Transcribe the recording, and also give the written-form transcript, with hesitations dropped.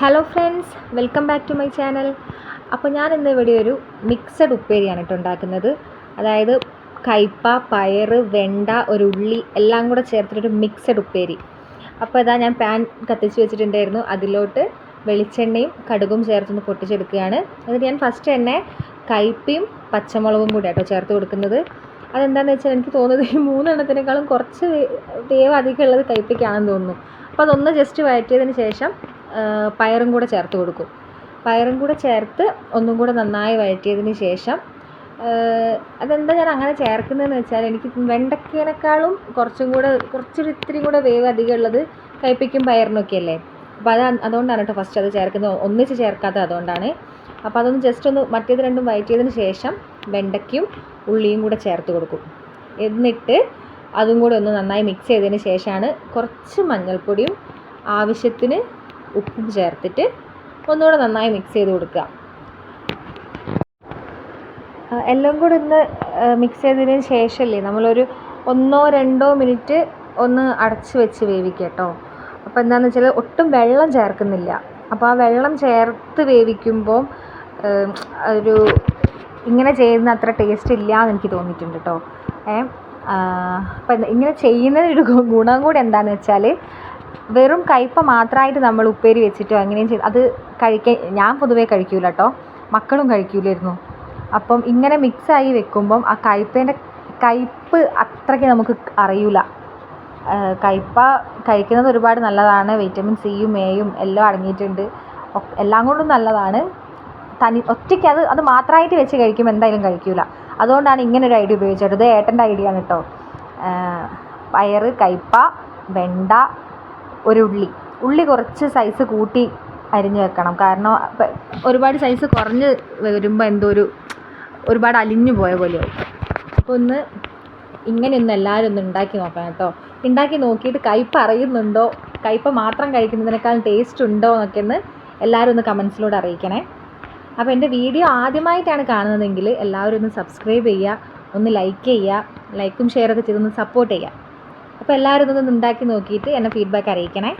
Hello friends, welcome back to my channel. അപ്പോൾ ഞാൻ ഇന്ന് ഇവിടെ ഒരു മിക്സഡ് ഉപ്പേരിയാണ് കേട്ടോ ഉണ്ടാക്കുന്നത്. അതായത് കയ്പ, പയർ, വെണ്ട, ഒരു ഉള്ളി എല്ലാം കൂടെ ചേർത്തിട്ടൊരു മിക്സഡ് ഉപ്പേരി. അപ്പോൾ ഇതാ ഞാൻ പാൻ കത്തിച്ച് വെച്ചിട്ടുണ്ടായിരുന്നു. അതിലോട്ട് വെളിച്ചെണ്ണയും കടുകും ചേർത്തൊന്ന് പൊട്ടിച്ചെടുക്കുകയാണ്. എന്നിട്ട് ഞാൻ ഫസ്റ്റ് തന്നെ കയ്പയും പച്ചമുളകും കൂടെ കേട്ടോ ചേർത്ത് കൊടുക്കുന്നത്. അതെന്താണെന്ന് വെച്ചാൽ എനിക്ക് തോന്നുന്നത് ഈ 3 എണ്ണത്തിനേക്കാളും കുറച്ച് വേവ് അധികം ഉള്ളത് കയ്പയ്ക്കാണെന്ന് തോന്നുന്നു. അപ്പോൾ അതൊന്ന് ജസ്റ്റ് വഴറ്റിയതിന് ശേഷം പയറും കൂടെ ചേർത്ത് കൊടുക്കും. പയറും കൂടെ ചേർത്ത് ഒന്നും കൂടെ നന്നായി വഴറ്റിയതിന് ശേഷം അതെന്താ ഞാൻ അങ്ങനെ ചേർക്കുന്നതെന്ന് വെച്ചാൽ എനിക്ക് വെണ്ടയ്ക്കേനേക്കാളും ഇത്തിരി കൂടെ വേവ് അധികം ഉള്ളത് കയ്പയ്ക്കും പയറിനൊക്കെ അല്ലേ. അപ്പോൾ അതുകൊണ്ടാണ് കേട്ടോ ഫസ്റ്റ് അത് ചേർക്കുന്നത്, ഒന്നിച്ച് ചേർക്കാത്തത് അതുകൊണ്ടാണ്. അപ്പോൾ അതൊന്ന് ജസ്റ്റ് ഒന്ന് മറ്റേത് രണ്ടും വഴറ്റിയതിന് ശേഷം വെണ്ടയ്ക്കും ഉള്ളിയും കൂടെ ചേർത്ത് കൊടുക്കും. എന്നിട്ട് അതും കൂടെ ഒന്ന് നന്നായി മിക്സ് ചെയ്തതിന് ശേഷമാണ് കുറച്ച് മഞ്ഞൾപ്പൊടിയും ആവശ്യത്തിന് ഉപ്പും ചേർത്തിട്ട് ഒന്നുകൂടെ നന്നായി മിക്സ് ചെയ്ത് കൊടുക്കുക. എല്ലാം കൂടെ ഒന്ന് മിക്സ് ചെയ്തതിന് ശേഷമല്ലേ നമ്മളൊരു 1-2 മിനിറ്റ് ഒന്ന് അടച്ച് വെച്ച് വേവിക്കുക കേട്ടോ. അപ്പോൾ എന്താണെന്ന് വെച്ചാൽ ഒട്ടും വെള്ളം ചേർക്കുന്നില്ല. അപ്പോൾ ആ വെള്ളം ചേർത്ത് വേവിക്കുമ്പോൾ ഒരു ഇങ്ങനെ ചെയ്യുന്ന അത്ര ടേസ്റ്റ് ഇല്ല എന്ന് എനിക്ക് തോന്നിയിട്ടുണ്ട് കേട്ടോ. അപ്പം ഇങ്ങനെ ചെയ്യുന്നതിനൊരു ഗുണം കൂടി എന്താണെന്ന് വെച്ചാൽ വെറും കയ്പ മാത്രമായിട്ട് നമ്മൾ ഉപ്പേരി വെച്ചിട്ടോ അങ്ങനെയും ചെയ്ത് അത് കഴിക്കാൻ ഞാൻ പൊതുവേ കഴിക്കൂല കേട്ടോ, മക്കളും കഴിക്കൂലായിരുന്നു. അപ്പം ഇങ്ങനെ മിക്സായി വെക്കുമ്പം ആ കയ്പ് അത്രയ്ക്ക് നമുക്ക് അറിയില്ല. കയ്പ കഴിക്കുന്നത് ഒരുപാട് നല്ലതാണ്. വിറ്റമിൻ സിയും എയും എല്ലാം അടങ്ങിയിട്ടുണ്ട്. എല്ലാം കൊണ്ടും നല്ലതാണ്. ഒറ്റയ്ക്ക് അത് മാത്രമായിട്ട് വെച്ച് കഴിക്കുമ്പോൾ എന്തായാലും കഴിക്കില്ല. അതുകൊണ്ടാണ് ഇങ്ങനെ ഒരു ഐഡിയ ഉപയോഗിച്ചത്. ഇത് ഏട്ടൻ്റെ ഐഡിയ ആണ് കേട്ടോ. പയർ, കയ്പ, വെണ്ട, ഒരു ഉള്ളി കുറച്ച് സൈസ് കൂട്ടി അരിഞ്ഞ് വെക്കണം. കാരണം ഒരുപാട് സൈസ് കുറഞ്ഞ് വരുമ്പോൾ ഒരുപാട് അലിഞ്ഞു പോയ പോലെയാവും. അപ്പോൾ ഇങ്ങനെയൊന്ന് എല്ലാവരും ഒന്ന് ഉണ്ടാക്കി നോക്കണം കേട്ടോ. ഉണ്ടാക്കി നോക്കിയിട്ട് കയ്പ അറിയുന്നുണ്ടോ, കയ്പ മാത്രം കഴിക്കുന്നതിനേക്കാൾ ടേസ്റ്റ് ഉണ്ടോ എന്നൊക്കെ എല്ലാവരും ഒന്ന് കമൻസിലൂടെ അറിയിക്കണേ. അപ്പോൾ എൻ്റെ വീഡിയോ ആദ്യമായിട്ടാണ് കാണുന്നതെങ്കിൽ എല്ലാവരും ഒന്ന് സബ്സ്ക്രൈബ് ചെയ്യുക, ഒന്ന് ലൈക്ക് ചെയ്യുക, ലൈക്കും ഷെയറൊക്കെ ചെയ്തൊന്ന് സപ്പോർട്ട് ചെയ്യുക. അപ്പോൾ എല്ലാവരും ഇതൊന്ന് ഉണ്ടാക്കി നോക്കിയിട്ട് എന്നെ ഫീഡ്ബാക്ക് അറിയിക്കണേ.